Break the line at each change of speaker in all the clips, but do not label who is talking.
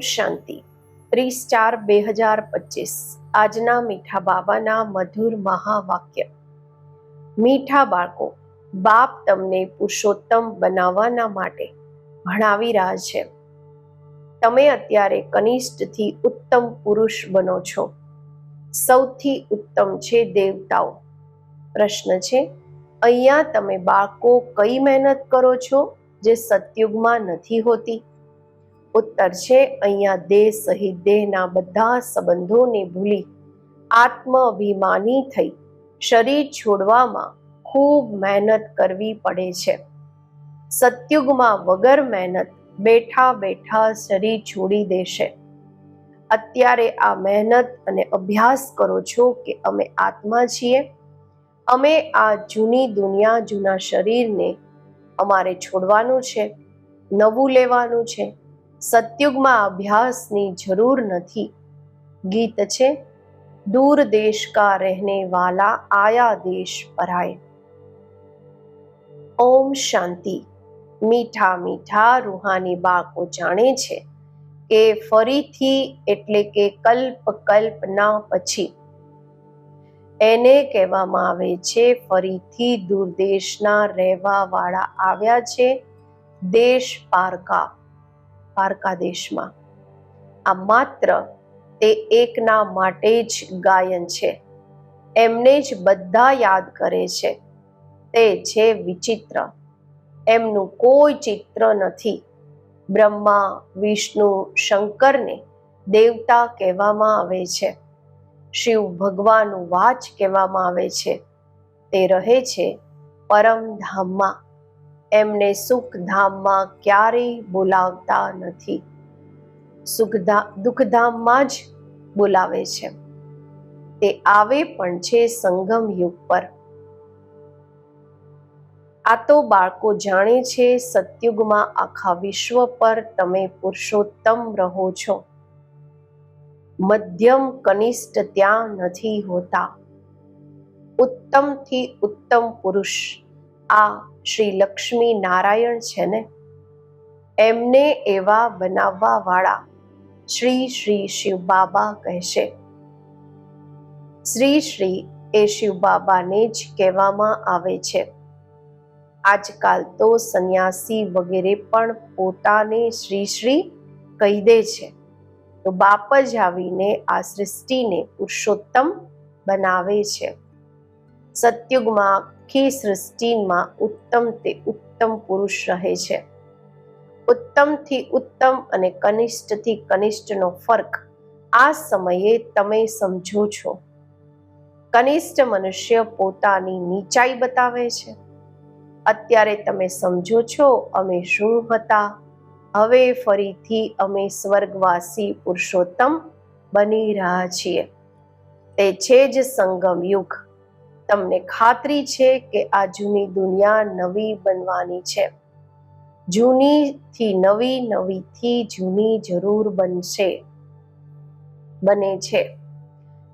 શાંતિ 30/4/2025 આજના મીઠા બાબાના મધુર મહાવાક્ય. મીઠા બાળકો, બાપ તમને પુરુષોત્તમ બનાવવાના માટે ભણાવી રહ્યા છે. તમે અત્યારે કનિષ્ઠથી ઉત્તમ પુરુષ બનો છો. સૌથી ઉત્તમ છે દેવતાઓ. પ્રશ્ન છે, અહીંયા તમે બાળકો કઈ મહેનત કરો છો જે સતયુગમાં નથી હોતી? ઉત્તર છે, અહીંયા દેહ સહિત દેહના બધા સંબંધોને ભૂલી આત્માભિમાની થઈ શરીર છોડવામાં ખૂબ મહેનત કરવી પડે છે. સતયુગમાં વગર મહેનત બેઠા બેઠા શરીર છોડી દેશે. અત્યારે આ મહેનત અને અભ્યાસ કરો છો કે અમે આત્મા છીએ, અમે આ જૂની દુનિયા જૂના શરીરને અમારે છોડવાનું છે, નવું લેવાનું છે. સતયુગમાં અભ્યાસની જરૂર નથી. ગીત છે, દૂર દેશ કા રહેને વાલા આયા દેશ પર આય. ઓમ શાંતિ. મીઠા મીઠા રૂહાની બાળકો જાણે છે કે ફરીથી એટલે કે કલ્પના પછી એને કહેવામાં આવે છે ફરીથી દૂરદેશના રહેવા વાળા આવ્યા છે દેશ પારકા દેશમાં. આ માત્ર તે એકના માટે જ ગાયન છે. એમને જ બધા યાદ કરે છે. તે છે વિચિત્ર. એમનું કોઈ ચિત્ર નથી. બ્રહ્મા, વિષ્ણુ, શંકરને દેવતા કહેવામાં આવે છે. શિવ ભગવાનનું વાચ કહેવામાં આવે છે. તે રહે છે પરમધામમાં. એમને સુખધામમાં ક્યારેય બોલાવતા નથી. દુઃખધામમાં જ બોલાવે છે. તે આવે પણ છે સંગમ યુગ પર. આ તો બાળકો જાણે છે સતયુગમાં આખા વિશ્વ પર તમે પુરુષોત્તમ રહો છો. મધ્યમ કનિષ્ઠ ત્યાં નથી હોતા. ઉત્તમથી ઉત્તમ પુરુષ આ શ્રી લક્ષ્મી નારાયણ છે ને. એમને એવા બનાવવા વાળા શ્રી શ્રી શિવ બાબા કહેશે. શ્રી શ્રી એ શિવ બાબાને જ કહેવામાં આવે છે. આજકાલ તો સંન્યાસી વગેરે પણ પોતાને શ્રી શ્રી કહી દે છે. તો બાપ જ આવીને આ સૃષ્ટિને પુરુષોત્તમ બનાવે છે. સતયુગમાં આખી સૃષ્ટિમાં ઉત્તમ તે ઉત્તમ પુરુષ રહે છે. ઉત્તમથી ઉત્તમ અને કનિષ્ઠથી કનિષ્ઠનો ફરક આ સમયે તમે સમજો છો. કનિષ્ઠ મનુષ્ય પોતાની નીચાઈ બતાવે છે. અત્યારે તમે સમજો છો અમે શું હતા, હવે ફરીથી અમે સ્વર્ગવાસી પુરુષોત્તમ બની રહ્યા છીએ. તે છે જ સંગમ યુગ. તમને ખાતરી છે કે આ જૂની દુનિયા નવી બનવાની છે. જૂનીથી નવી, નવીથી જૂની જરૂર બને છે.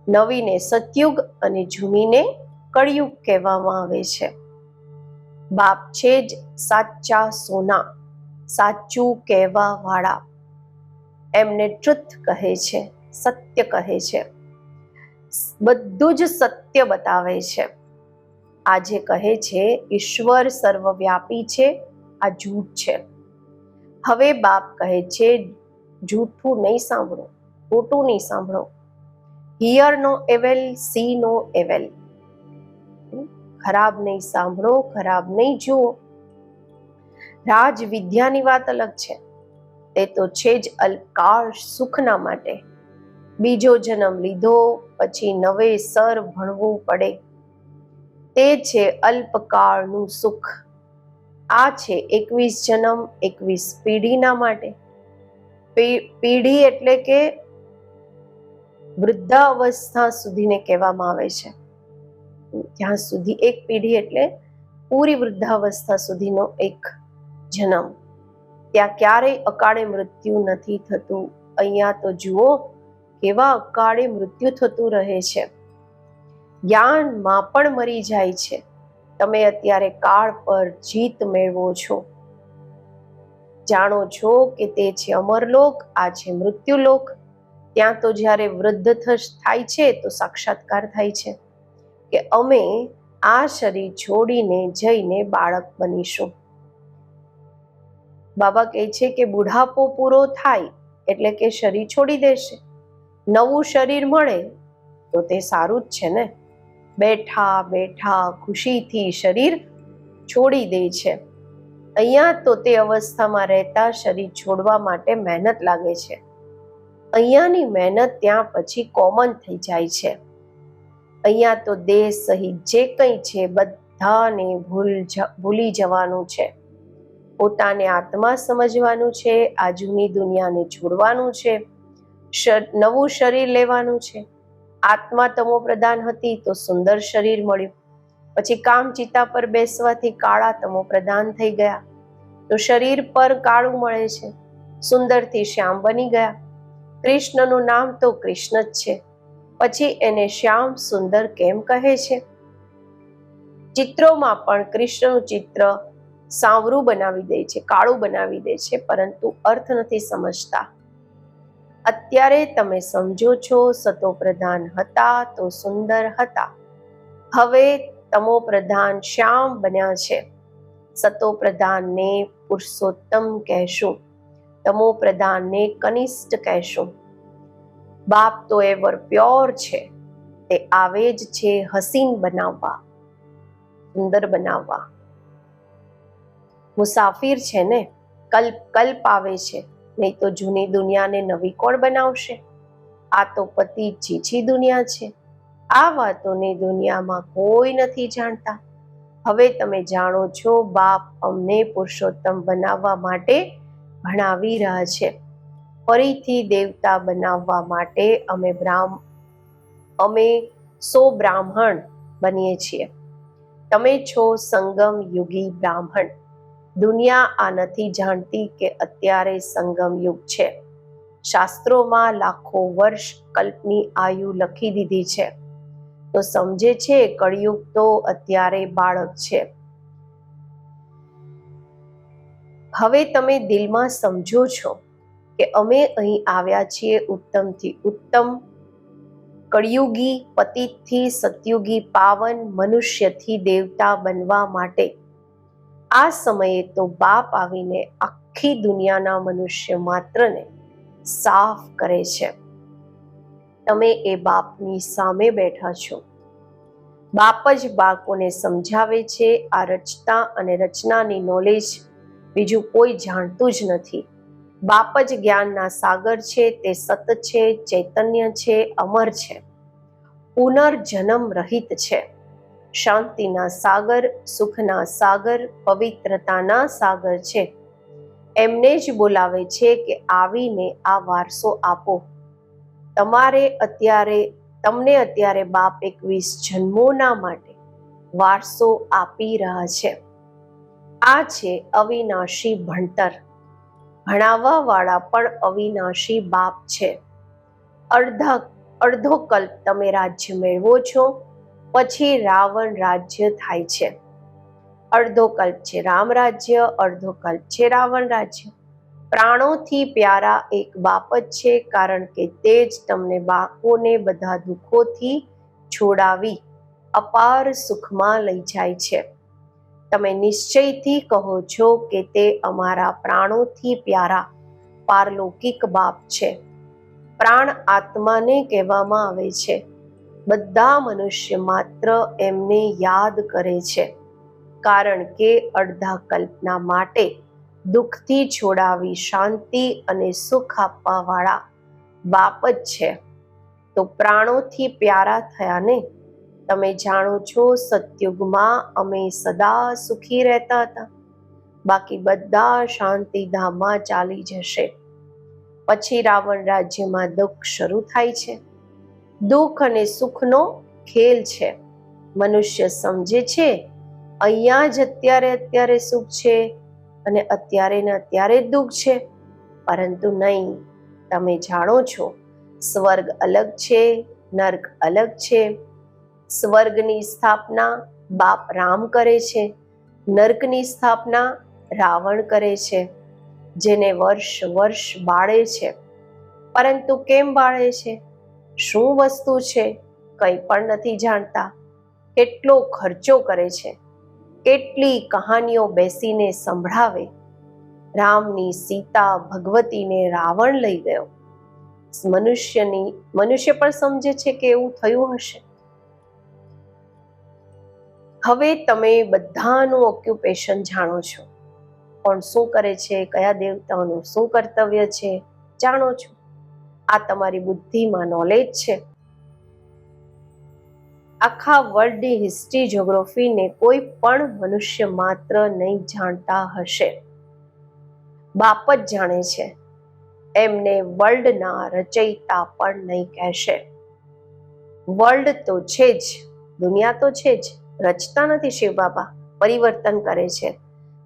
નવીને સતયુગ અને જૂનીને કળયુગ કહેવામાં આવે છે. બાપ છે જ સાચા સોના, સાચું કહેવા વાળા. એમને ટ્રુથ કહે છે, સત્ય કહે છે. બધું જ સત્ય બતાવે છે. આજે કહે છે ઈશ્વર સર્વવ્યાપી છે, આ જૂઠ છે. હવે બાપ કહે છે જૂઠું નહીં સાંભળો, ખોટું નહીં સાંભળો. હિયર નો એવેલ, સી નો એવેલ. ખરાબ નહીં સાંભળો, ખરાબ નહીં જુઓ. રાજ વિદ્યાની વાત અલગ છે. તે તો છે જ અલ્પકાળ સુખના માટે. બીજો જન્મ લીધો પછી નવેસર ભણવું પડે. તે છે અલ્પકાળનું સુખ. આ છે 21 જન્મ, 21 પેઢીના માટે. પેઢી એટલે કે વૃદ્ધાવસ્થા સુધીને કહેવામાં આવે છે. ત્યાં સુધી એક પેઢી એટલે પૂરી વૃદ્ધાવસ્થા સુધીનો એક જન્મ. ત્યાં ક્યારેય અકાળે મૃત્યુ નથી થતું. અહીંયા તો જુઓ કેવા અકાળે મૃત્યુ થતું રહે છે. જ્ઞાનમાં પણ મરી જાય છે. તમે અત્યારે કાળ પર જીત મેળવો છો. જાણો છો કે તે છે અમરલોક, આ છે મૃત્યુલોક. ત્યાં તો જ્યારે વૃદ્ધ થાય છે તો સાક્ષાત્કાર થાય છે કે અમે આ શરીર છોડીને જઈને બાળક બનીશું. બાબા કહે છે કે બુઢાપો પૂરો થાય એટલે કે શરીર છોડી દેશે. નવું શરીર મળે તો તે સારું જ છે ને. બેઠા બેઠા ખુશીથી શરીર છોડી દે છે. અહીંયા તો તે અવસ્થામાં રહેતા શરીર છોડવા માટે મહેનત લાગે છે. અહીંયાની મહેનત ત્યાં પછી કોમન થઈ જાય છે. અહીંયા તો દેહ સહિત જે કંઈ છે બધાને ભૂલી જવાનું છે. પોતાને આત્મા સમજવાનું છે. આ જૂની દુનિયાને છોડવાનું છે. નવું શરીર લેવાનું છે. આત્મા તમો પ્રધાન હતી તો સુંદર શરીર મળ્યું. પછી કામચિતા પર બેસવાથી કાળા તમો પ્રધાન થઈ ગયા તો શરીર પર કાળું મળે છે. સુંદરથી શ્યામ બની ગયા. કૃષ્ણનું નામ તો કૃષ્ણ જ છે, પછી એને શ્યામ સુંદર કેમ કહે છે? ચિત્રોમાં પણ કૃષ્ણનું ચિત્ર સાવરું બનાવી દે છે, કાળું બનાવી દે છે, પરંતુ અર્થ નથી સમજતા. અત્યારે તમે સમજો છો સતો પ્રધાન હતા તો સુંદર હતા. હવે તમો પ્રધાન શ્યામ બન્યા છે. સતો પ્રધાનને પુરુષોત્તમ કહેશું, તમો પ્રધાનને કનિષ્ઠ કહેશું. બાપ તો એવર પ્યોર છે, તે આવે જ છે હસીન બનાવવા, સુંદર બનાવવા. મુસાફિર છે ને, કલ્પ કલ્પ આવે છે, નહીં તો જૂની દુનિયાને નવી કોણ બનાવશે? આ તો પતિ ચીચી દુનિયા છે. આ વાતોની દુનિયામાં કોઈ નથી જાણતા. હવે તમે જાણો છો, બાપ અમને પુરુષોત્તમ બનાવવા માટે ભણાવી રહ્યા છે. ફરીથી દેવતા બનાવવા માટે અમે 100 બ્રાહ્મણ બનીએ છીએ. તમે છો સંગમ યુગી બ્રાહ્મણ. દુનિયા આ નથી જાણતી કે અત્યારે સંગમ યુગ છે. શાસ્ત્રોમાં લાખો વર્ષ કલ્પની આયુ લખી દીધી છે, તો સમજે છે કળિયુગ તો અત્યારે બાળક છે. હવે તમે દિલમાં સમજો છો કે અમે અહીં આવ્યા છીએ ઉત્તમથી ઉત્તમ, કળિયુગી પતિતથી સતયુગી પાવન, મનુષ્યથી દેવતા બનવા માટે. આ સમયે તો બાપ આવીને આખી દુનિયાના મનુષ્ય માત્રને સાફ કરે છે. તમે એ બાપની સામે બેઠા છો. બાપ જ બાળકોને સમજાવે છે. આ રચતા અને રચનાની નોલેજ બીજું કોઈ જાણતું જ નથી. બાપ જ જ્ઞાનના સાગર છે. તે સત છે, ચૈતન્ય છે, અમર છે, પુનર્જન્મ રહિત છે, શાંતિના સાગર, સુખના સાગર, પવિત્રતાના સાગર છે. એમને જ બોલાવે છે કે આવીને આ વારસો આપો. તમને અત્યારે બાપ 21 જન્મોના માટે વારસો આપી રહ્યા છે. આ છે અવિનાશી ભણતર. ભણાવવા વાળા પણ અવિનાશી બાપ છે. અડધો કલ્પ તમે રાજ્ય મેળવો છો, પછી રાવણ રાજ્ય થાય છે. અડધો કલ્પ છે રામ રાજ્ય, અડધો કલ્પ છે રાવણ રાજ્ય. પ્રાણોથી પ્યારા એક બાપ જ છે, કારણ કે તે જ તમને બાળકોને બધા દુઃખોથી છોડાવી અપાર સુખમાં લઈ જાય છે. તમે નિશ્ચયથી કહો છો કે તે અમારા પ્રાણોથી પ્યારા પારલૌકિક બાપ છે. પ્રાણ આત્માને કહેવામાં આવે છે. બધા મનુષ્ય માત્ર એમને યાદ કરે છે, કારણ કે અડધા કલ્પના માટે દુઃખથી છોડાવી શાંતિ અને સુખ આપવા વાળા બાપ જ છે. તો પ્રાણોથી પ્યારા થયા ને. તમે જાણો છો સતયુગમાં અમે સદા સુખી રહેતા હતા, બાકી બધા શાંતિધામમાં ચાલી જશે. પછી રાવણ રાજ્યમાં દુઃખ શરૂ થાય છે. દુઃખ અને સુખનો ખેલ છે. મનુષ્ય સમજે છે અહીંયા જ અત્યારે સુખ છે અને અત્યારે ને અત્યારે જ દુઃખ છે, પરંતુ નહીં. તમે જાણો છો સ્વર્ગ અલગ છે, નર્ક અલગ છે. સ્વર્ગની સ્થાપના બાપ રામ કરે છે, નર્કની સ્થાપના રાવણ કરે છે. જેને વર્ષ વર્ષ બાળે છે, પરંતુ કેમ બાળે છે, શું વસ્તુ છે, કંઈ પણ નથી જાણતા. કેટલો ખર્ચો કરે છે, કેટલી કહાનીઓ બેસીને સંભળાવે. રામની સીતા, ભગવતીને રાવણ લઈ ગયો. મનુષ્ય પણ સમજે છે કે એવું થયું હશે. હવે તમે બધાનું ઓક્યુપેશન જાણો છો. કોણ શું કરે છે, કયા દેવતાઓનું શું કર્તવ્ય છે, જાણો છો. આ તમારી બુદ્ધિમાં નોલેજ છે. આખા વર્લ્ડની હિસ્ટ્રી, જ્યોગ્રાફીને કોઈ પણ મનુષ્ય માત્ર નહીં જાણતા હશે. બાપ જ જાણે છે. એમને વર્લ્ડના રચયિતા પણ નહીં કહેશે. વર્લ્ડ તો છે જ, દુનિયા તો છે જ, રચતા નથી શિવ બાબા, પરિવર્તન કરે છે.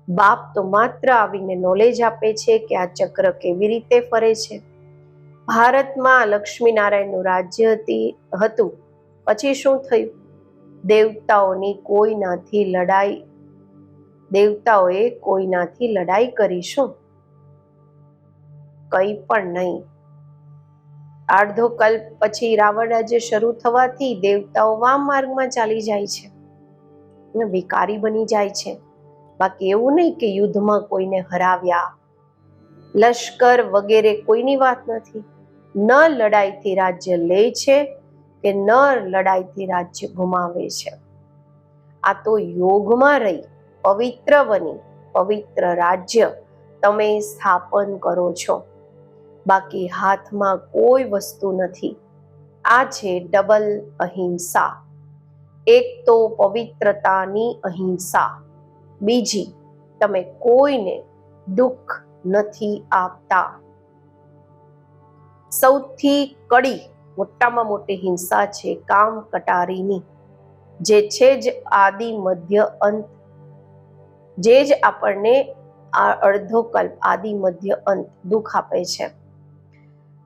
બાપ તો માત્ર આવીને નોલેજ આપે છે કે આ ચક્ર કેવી રીતે ફરે છે. ભારતમાં લક્ષ્મીનારાયણનું રાજ્ય હતું, પછી શું થયું? દેવતાઓએ કોઈનાથી લડાઈ કરી શું? કંઈ પણ નહીં. અડધો કલ્પ પછી રાવણ રાજ્ય શરૂ થવાથી દેવતાઓ વામ માર્ગમાં ચાલી જાય છે, વિકારી બની જાય છે. બાકી એવું નહીં કે યુદ્ધમાં કોઈને હરાવ્યા, લશ્કર વગેરે કોઈની વાત નથી. ન લડાઈથી રાજ્ય લે છે કે ન લડાઈથી રાજ્ય ગુમાવે છે. આ તો યોગમાં રહી પવિત્ર બની પવિત્ર રાજ્ય તમે સ્થાપન કરો છો. બાકી હાથમાં કોઈ વસ્તુ નથી. આ છે ડબલ અહિંસા. એક તો પવિત્રતાની અહિંસા, બીજી તમે કોઈને દુઃખ નથી આપતા. સૌથી કડી મોટામાં મોટી હિંસા છે કામ કટારીની, જે છે જ આદિ મધ્ય અંત, જે જ આપણને આ અડધો કલ્પ આદિ મધ્ય અંત દુઃખ આપે છે.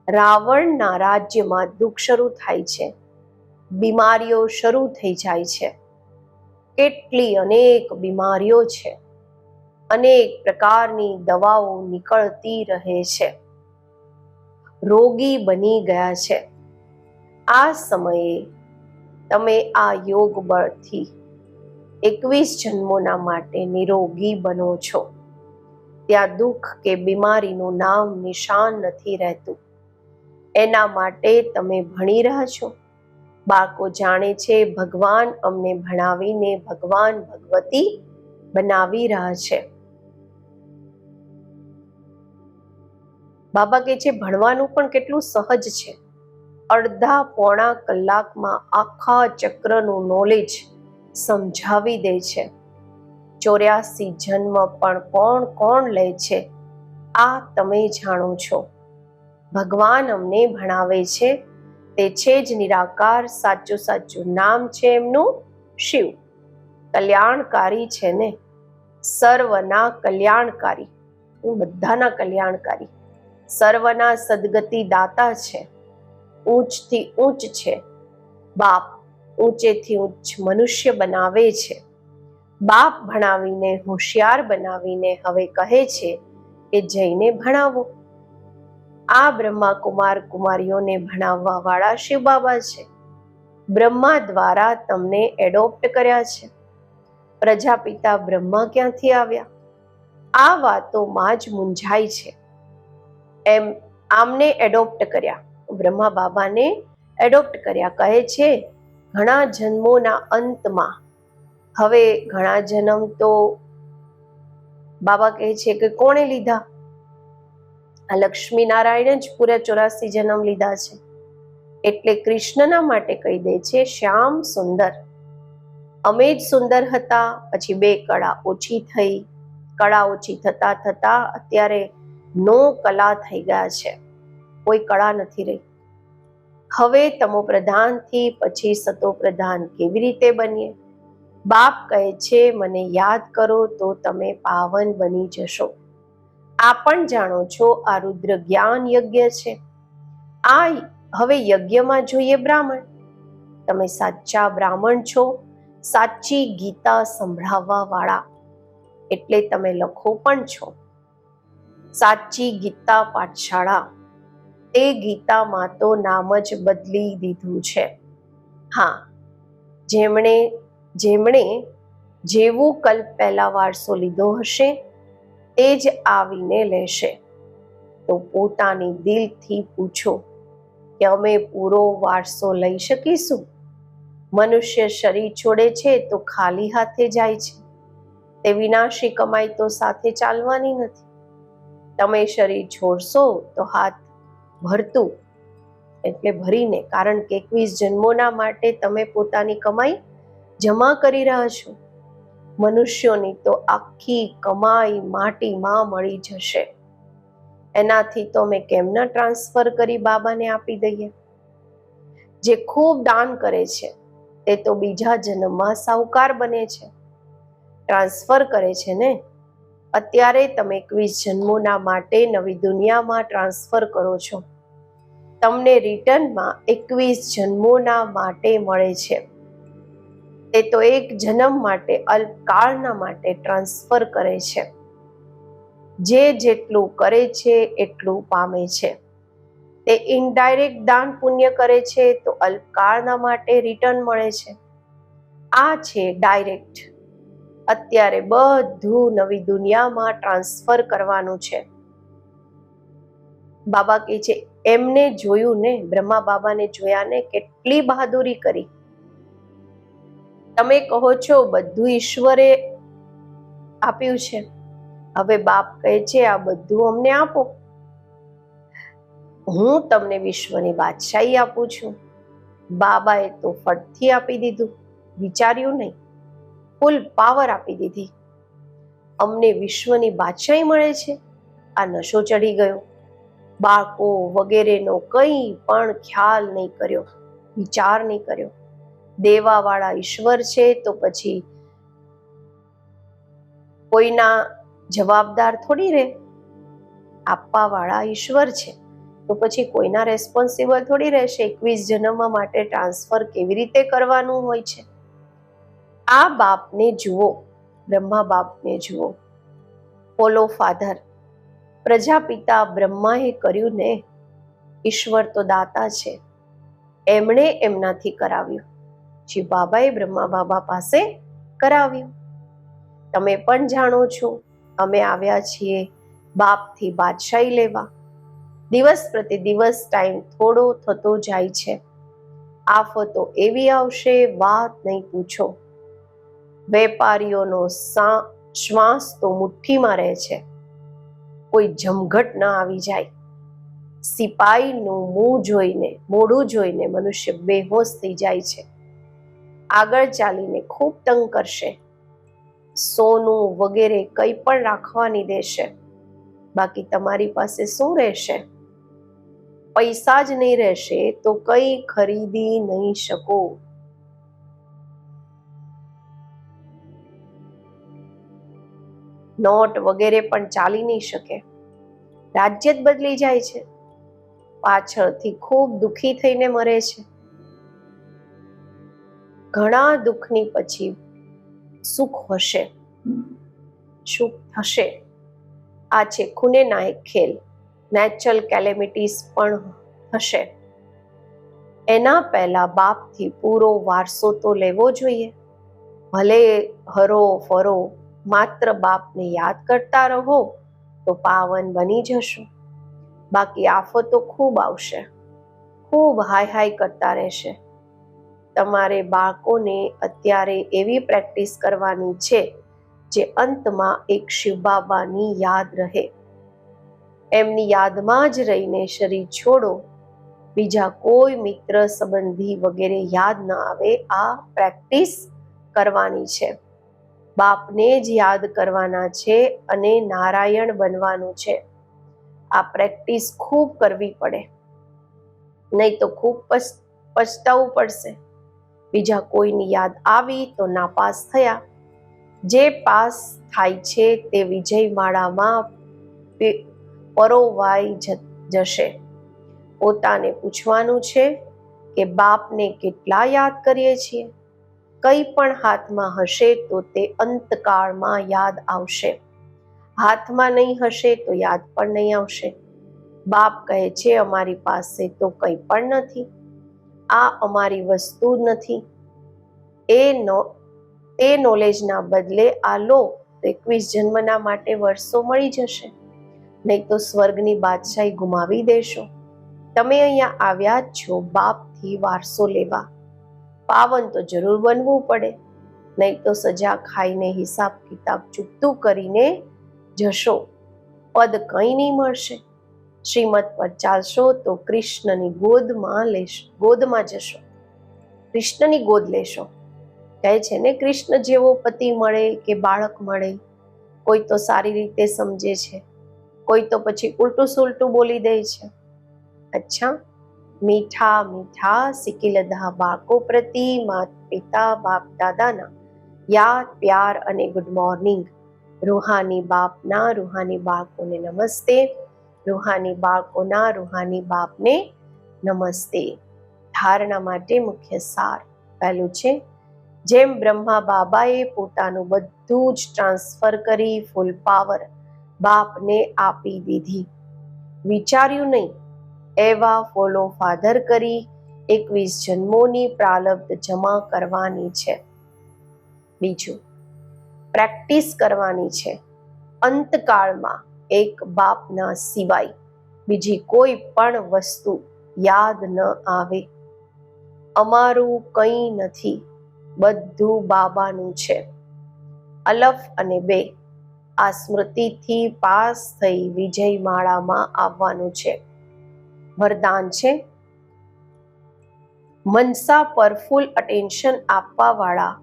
રાવણના રાજ્યમાં દુઃખ શરૂ થાય છે, બીમારીઓ શરૂ થઈ જાય છે. કેટલી અનેક બીમારીઓ છે, અનેક પ્રકારની દવાઓ નીકળતી રહે છે. રોગી બની ગયા છે. આ સમયે તમે આ યોગ બળથી 21 જન્મોના માટે નિરોગી બનો છો. ત્યાં દુઃખ કે બીમારીનું નામ નિશાન નથી રહેતું. એના માટે તમે ભણી રહ્યા છો. બાળકો જાણે છે ભગવાન અમને ભણાવીને ભગવાન ભગવતી બનાવી રહ્યા છે. બાબા કહે છે ભણવાનું પણ કેટલું સહજ છે. અડધા પોણા કલાકમાં આખા ચક્રનું નોલેજ સમજાવી દે છે. 84 જન્મ પણ કોણ કોણ લે છે આ તમે જાણો છો. ભગવાન અમને ભણાવે છે, તે છે જ નિરાકાર. સાચું સાચું નામ છે એમનું શિવ. કલ્યાણકારી છે ને, સર્વના કલ્યાણકારી, બધાના કલ્યાણકારી, સર્વના સદગતિ દાતા છે. ઊંચથી ઊંચ છે. બાપ ઊંચેથી ઊંચ મનુષ્ય બનાવે છે. બાપ ભણાવીને હોશિયાર બનાવીને હવે કહે છે કે જઈને ભણાવો. આ બ્રહ્મા કુમાર કુમારીઓને ભણાવવા વાળા શિવ બાબા છે. બ્રહ્મા દ્વારા તમને એડોપ્ટ કર્યા છે. પ્રજાપિતા બ્રહ્મા ક્યાંથી આવ્યા? આ વાતોમાં જ મૂંઝાય છે. આમને એડોપ્ટ કર્યા, બ્રહ્મા બાબાને એડોપ્ટ કર્યા. કહે છે ઘણા જન્મોના અંતમાં, હવે ઘણા જન્મ તો બાબા કહે છે કે કોણે લીધા? આ લક્ષ્મીનારાયણ જ પૂરા 84 જન્મ લીધા છે. એટલે કૃષ્ણના માટે કહી દે છે શ્યામ સુંદર. અમે જ સુંદર હતા, પછી 2 કળા ઓછી થઈ. કળા ઓછી થતા થતા અત્યારે 9 કલા થઈ ગયા છે. કોઈ કળા નથી રહી. હવે તમો પ્રધાનથી પછી સતો પ્રધાન કેવી રીતે બનીએ? બાપ કહે છે મને યાદ કરો તો તમે પાવન બની જશો. આ પણ જાણો છો આ રુદ્ર જ્ઞાન યજ્ઞ છે. આ હવે યજ્ઞમાં જોઈએ બ્રાહ્મણ. તમે સાચા બ્રાહ્મણ છો, સાચી ગીતા સંભળાવવા વાળા. એટલે તમે લખો પણ છો. સાચી ગીતા પાઠશાળા, તે ગીતામાં તો નામ જ બદલી દીધું છે. હા, જેમણે જેવું કલ્પ પહેલા વારસો લીધો હશે તે જ આવીને લેશે. તો પોતાની દિલથી પૂછો કે અમે પૂરો વારસો લઈ શકીશું? મનુષ્ય શરીર છોડે છે તો ખાલી હાથે જાય છે. તે વિનાશી કમાઈ તો સાથે ચાલવાની નથી. તમે શરીર છોડશો તો હાથ ભરતું એટલે ભરીને, કારણ કે 21 જન્મોના માટે તમે પોતાની કમાઈ જમા કરી રહ્યા છો. મનુષ્યોની તો આખી કમાઈ માટીમાં મળી જશે. એનાથી તો અમે કેમ ન ટ્રાન્સફર કરી બાબાને આપી દઈએ? જે ખૂબ દાન કરે છે તે તો બીજા જન્મમાં સાહુકાર બને છે, ટ્રાન્સફર કરે છે ને. અત્યારે તમે 21 જન્મોના માટે નવી દુનિયામાં ટ્રાન્સફર કરો છો. તમને રિટર્નમાં 21 જન્મોના માટે મળે છે. તે તો એક જન્મ માટે, અલ્પકાળના માટે ટ્રાન્સફર કરે છે. જે જેટલું કરે છે એટલું પામે છે. તે ઇનડાયરેક્ટ દાન પુણ્ય કરે છે તો અલ્પકાળના માટે રિટર્ન મળે છે. આ છે ડાયરેક્ટ. અત્યારે બધું નવી દુનિયામાં ટ્રાન્સફર કરવાનું છે. બાબા કહે છે, એમને જોયું ને, બ્રહ્મા બાબાને જોયા ને, કેટલી બહાદુરી કરી. તમે કહો છો બધું ઈશ્વરે આપ્યું છે, હવે બાપ કહે છે આ બધું અમને આપો. હું તમને વિશ્વની બાદશાહી આપું છું. બાબાએ તો ફટથી આપી દીધું, વિચાર્યું નહીં, ફૂલ પાવર આપી દીધી. અમને વિશ્વની બાદશાહી મળે છે, આ નશો ચડી ગયો. બાળકો વગેરેનો કંઈ પણ ખ્યાલ નહીં કર્યો, વિચાર નહીં કર્યો. દેવાવાળા ઈશ્વર છે તો પછી કોઈના જવાબદાર થોડી રહે. આપવાવાળા ઈશ્વર છે તો પછી કોઈના રેસ્પોન્સિબલ થોડી રહેશે. 21 જન્મ માટે ટ્રાન્સફર કેવી રીતે કરવાનું હોય છે? આ બાપને જુઓ, બ્રહ્મા બાપને જુઓ. ફોલો ફાધર, પ્રજાપિતા બ્રહ્માએ કર્યું ને. ઈશ્વર તો દાતા છે, એમણે એમનાથી કરાવ્યું. શિવ બાબાએ બ્રહ્મા બાબા પાસે કરાવ્યું. તમે પણ જાણો છો, અમે આવ્યા છીએ બાપથી બાદશાહી લેવા. દિવસ પ્રતિ દિવસ ટાઈમ થોડો થતો જાય છે. આફતો એવી આવશે, વાત નહીં પૂછો. વેપારીઓનો શ્વાસ તો મુઠ્ઠીમાં રહે છે, કોઈ જમઘટ ન આવી જાય. સિપાહીનું મોઢું જોઈને મનુષ્ય બેહોશ થઈ જાય છે. આગળ ચાલીને ખૂબ તંગ કરશે. સોનું વગેરે કંઈ પણ રાખવાની દેશે, બાકી તમારી પાસે શું રહેશે? પૈસા જ નહીં રહેશે તો કંઈ ખરીદી નહીં શકો. નોટ વગેરે પણ ચાલી નહીં શકે. રાજ્ય જ બદલી જાય છે. પાછળથી ખૂબ દુઃખી થઈને મરે છે. ઘણા દુઃખની પછી સુખ હશે, સુખ થશે. આ છે ખૂને નાયક ખેલ. નેચરલ કેલેમિટીઝ પણ થશે. એના પહેલા બાપથી પૂરો વારસો તો લેવો જોઈએ. ભલે હરો ફરો, માત્ર બાપને યાદ કરતા રહો તો પાવન બની જશો. બાકી આફતો ખૂબ આવશે, ખૂબ હાય હાય કરતા રહેશે. તમારે બાળકોને અત્યારે એવી પ્રેક્ટિસ કરવાની છે જે અંતમાં એક શિવ બાબાની યાદ રહે. એમની યાદમાં જ રહીને શરીર છોડો. બીજા કોઈ મિત્ર સંબંધી વગેરે યાદ ન આવે. આ પ્રેક્ટિસ કરવાની છે. બાપને જ યાદ કરવાના છે અને નારાયણ બનવાનું છે. આ પ્રેક્ટિસ ખૂબ કરવી પડે, નહીં તો ખૂબ પછતાવવું પડશે. બીજા કોઈની યાદ આવી તો નાપાસ થયા. જે પાસ થાય છે તે વિજય માળામાં પરોવાઈ જશે. પોતાને પૂછવાનું છે કે બાપને કેટલા યાદ કરીએ છીએ. કંઈ પણ હાથમાં હશે તો તે અંતકાળમાં યાદ આવશે. હાથમાં નહીં હશે તો યાદ પણ નહીં આવશે. બાપ કહે છે અમારી પાસે તો કંઈ પણ નથી, આ અમારી વસ્તુ નથી. તે નોલેજના બદલે આ લો તો 21 જન્મના માટે વર્ષો મળી જશે, નહીં તો સ્વર્ગની બાદશાહી ગુમાવી દેશો. તમે અહીંયા આવ્યા જ છો બાપથી વારસો લેવા. પાવન તો જરૂર બનવું પડે, નહીં તો સજા ખાઈને હિસાબ કિતાબ ચૂકતું કરીને જશો, પદ કંઈ નહીં મળશે. શ્રીમત પર ચાલશો તો કૃષ્ણની ગોદમાં જશો, કૃષ્ણની ગોદ લેશો. કહે છે ને, કૃષ્ણ જેવો પતિ મળે કે બાળક મળે, કોઈ તો સારી રીતે સમજે છે, કોઈ તો પછી ઉલટું સુલટું બોલી દે છે. અચ્છા, મીઠા મીઠા સિકિલધા બાળકો પ્રતિ માત પિતા બાપ દાદાના યાદ પ્યાર અને ગુડ મોર્નિંગ. રૂહાની બાપના રૂહાની બાળકોને નમસ્તે, રૂહાની બાળકોના રૂહાની બાપને નમસ્તે. ધારણા માટે મુખ્ય સાર. પહેલું છે, જેમ બ્રહ્મા બાબાએ પોતાનું બધું જ ટ્રાન્સફર કરી ફૂલ પાવર બાપને આપી દીધી, વિચાર્યું નહીં, એવા ફોલો ફાધર કરી 21 જન્મોની પ્રારબ્ધ જમા કરવાની છે. બીજું, પ્રેક્ટિસ કરવાની છે. અંતકાળમાં એક બાપના સિવાય બીજી કોઈ પણ વસ્તુ યાદ ન આવે. અમારું કંઈ નથી, બધું બાબાનું છે. અલફ અને 2 આ સ્મૃતિથી પાસ થઈ વિજય માળામાં આવવાનું છે. વરદાન છે, મનસા પર ફૂલ અટેન્શન આપવાવાળા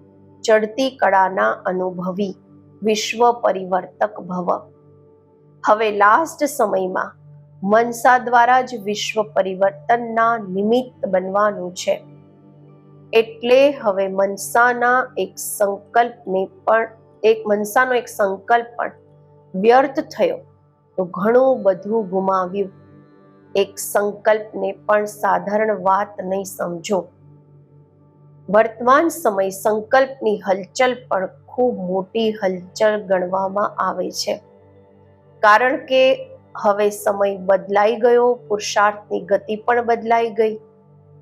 ચડતી કળાના અનુભવી વિશ્વ પરિવર્તક ભવ. હવે લાસ્ટ સમયમાં મનસા દ્વારા જ વિશ્વ પરિવર્તનના નિમિત્ત બનવાનું છે. એટલે હવે મનસાનો એક સંકલ્પ પણ વ્યર્થ થયો તો ઘણું બધું ગુમાવ્યું. એક સંકલ્પને પણ સાધારણ વાત નહીં સમજો. વર્તમાન સમય સંકલ્પની હલચલ પણ ખૂબ મોટી હલચલ ગણવામાં આવે છે, કારણ કે હવે સમય બદલાઈ ગયો, પુરુષાર્થની ગતિ પણ બદલાઈ ગઈ.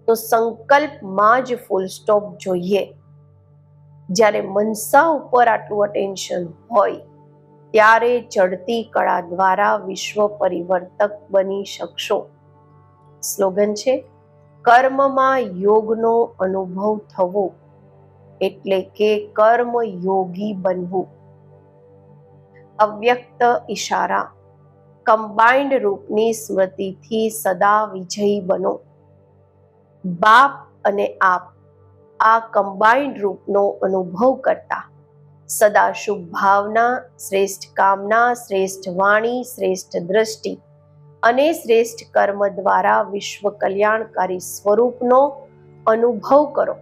તો સંકલ્પમાં જ ફૂલ સ્ટોપ જોઈએ. જ્યારે મનસા ઉપર આટલું અટેન્શન હોય ત્યારે ચડતી કળા દ્વારા વિશ્વ પરિવર્તક બની શકશો. સ્લોગન છે, કર્મમાં યોગનો અનુભવ થવો એટલે કે કર્મ યોગી બનવું. અવ્યક્ત ઈશારા, કમ્બાઇન્ડ રૂપની સ્મૃતિથી સદા વિજયી બનો. બાપ અને આપ આ કમ્બાઇન્ડ રૂપનો અનુભવ કરતા સદા શુભ ભાવના, શ્રેષ્ઠ કામના, શ્રેષ્ઠ વાણી, શ્રેષ્ઠ દ્રષ્ટિ અને શ્રેષ્ઠ કર્મ દ્વારા વિશ્વ કલ્યાણકારી સ્વરૂપનો અનુભવ કરો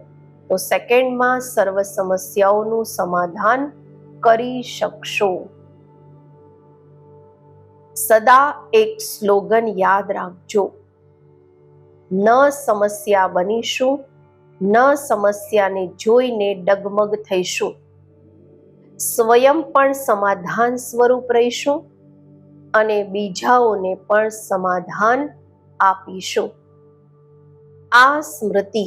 તો સેકન્ડમાં સર્વ સમસ્યાઓનું સમાધાન કરી શકશો. સદા એક સ્લોગન યાદ રાખજો, ન સમસ્યા બનીશું, ન સમસ્યાને જોઈને ડગમગ થઈશું, સ્વયં પણ સમાધાન સ્વરૂપ રહીશું અને બીજાઓને પણ સમાધાન આપીશું. આ સ્મૃતિ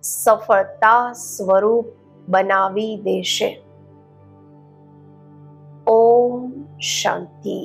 સફળતા સ્વરૂપ બનાવી દેશે. ઓમ શાંતિ.